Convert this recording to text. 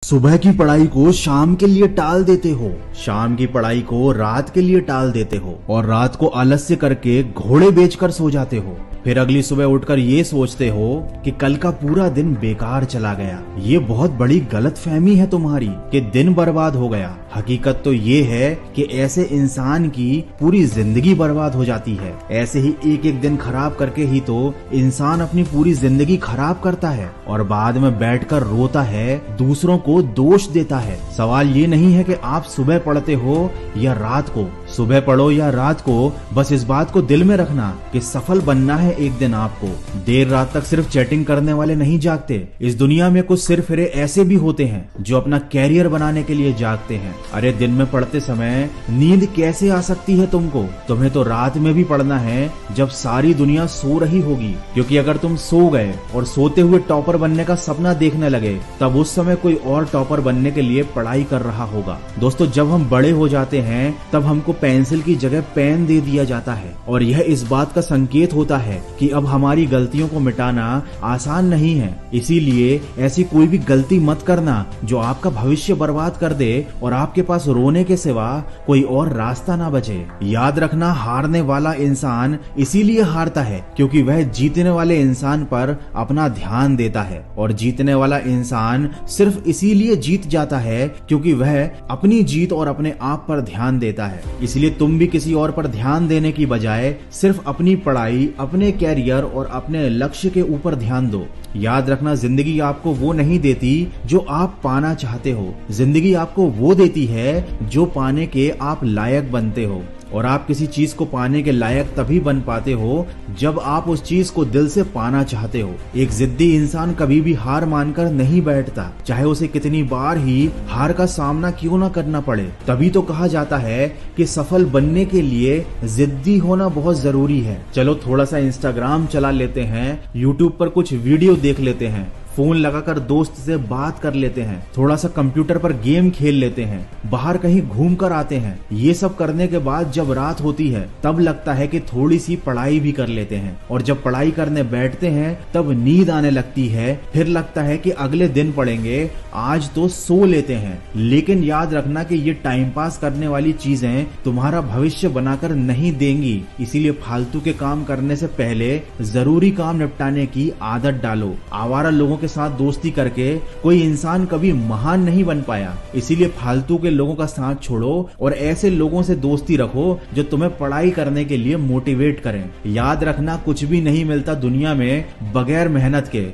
सुबह की पढ़ाई को शाम के लिए टाल देते हो, शाम की पढ़ाई को रात के लिए टाल देते हो और रात को आलस्य करके घोड़े बेचकर सो जाते हो। फिर अगली सुबह उठकर ये सोचते हो कि कल का पूरा दिन बेकार चला गया। ये बहुत बड़ी गलतफहमी है तुम्हारी कि दिन बर्बाद हो गया। हकीकत तो ये है कि ऐसे इंसान की पूरी जिंदगी बर्बाद हो जाती है। ऐसे ही एक एक दिन खराब करके ही तो इंसान अपनी पूरी जिंदगी खराब करता है और बाद में बैठकर रोता है, दूसरों को दोष देता है। सवाल ये नहीं है कि आप सुबह पढ़ते हो या रात को, सुबह पढ़ो या रात को, बस इस बात को दिल में रखना कि सफल बनना है एक दिन आपको। देर रात तक सिर्फ चैटिंग करने वाले नहीं जागते। इस दुनिया में कुछ सिरफिरे ऐसे भी होते हैं जो अपना कैरियर बनाने के लिए जागते हैं। अरे दिन में पढ़ते समय नींद कैसे आ सकती है तुमको? तुम्हें तो रात में भी पढ़ना है जब सारी दुनिया सो रही होगी, क्योंकि अगर तुम सो गए और सोते हुए टॉपर बनने का सपना देखने लगे तब उस समय कोई और टॉपर बनने के लिए पढ़ाई कर रहा होगा। दोस्तों, जब हम बड़े हो जाते हैं तब हमको पेंसिल की जगह पेन दे दिया जाता है और यह इस बात का संकेत होता है कि अब हमारी गलतियों को मिटाना आसान नहीं है। इसीलिए ऐसी कोई भी गलती मत करना जो आपका भविष्य बर्बाद कर दे और आपके पास रोने के सिवा कोई और रास्ता ना बचे। याद रखना, हारने वाला इंसान इसीलिए हारता है क्योंकि वह जीतने वाले इंसान पर अपना ध्यान देता है, और जीतने वाला इंसान सिर्फ इसीलिए जीत जाता है क्योंकि वह अपनी जीत और अपने आप पर ध्यान देता है। इसलिए तुम भी किसी और पर ध्यान देने की बजाय सिर्फ अपनी पढ़ाई, अपने कैरियर और अपने लक्ष्य के ऊपर ध्यान दो। याद रखना, जिंदगी आपको वो नहीं देती जो आप पाना चाहते हो, जिंदगी आपको वो देती है जो पाने के आप लायक बनते हो। और आप किसी चीज को पाने के लायक तभी बन पाते हो जब आप उस चीज को दिल से पाना चाहते हो। एक जिद्दी इंसान कभी भी हार मानकर नहीं बैठता, चाहे उसे कितनी बार ही हार का सामना क्यों ना करना पड़े। तभी तो कहा जाता है कि सफल बनने के लिए जिद्दी होना बहुत जरूरी है। चलो थोड़ा सा इंस्टाग्राम चला लेते हैं, यूट्यूब पर कुछ वीडियो देख लेते हैं, फोन लगाकर दोस्त से बात कर लेते हैं, थोड़ा सा कंप्यूटर पर गेम खेल लेते हैं, बाहर कहीं घूम कर आते हैं। ये सब करने के बाद जब रात होती है तब लगता है कि थोड़ी सी पढ़ाई भी कर लेते हैं, और जब पढ़ाई करने बैठते हैं तब नींद आने लगती है। फिर लगता है कि अगले दिन पढ़ेंगे, आज तो सो लेते हैं। लेकिन याद रखना कि ये टाइम पास करने वाली चीजें तुम्हारा भविष्य बनाकर नहीं देंगी। इसीलिए फालतू के काम करने से पहले जरूरी काम निपटाने की आदत डालो। आवारा लोगों के साथ दोस्ती करके कोई इंसान कभी महान नहीं बन पाया। इसीलिए फालतू के लोगों का साथ छोड़ो और ऐसे लोगों से दोस्ती रखो जो तुम्हें पढ़ाई करने के लिए मोटिवेट करें। याद रखना, कुछ भी नहीं मिलता दुनिया में बगैर मेहनत के।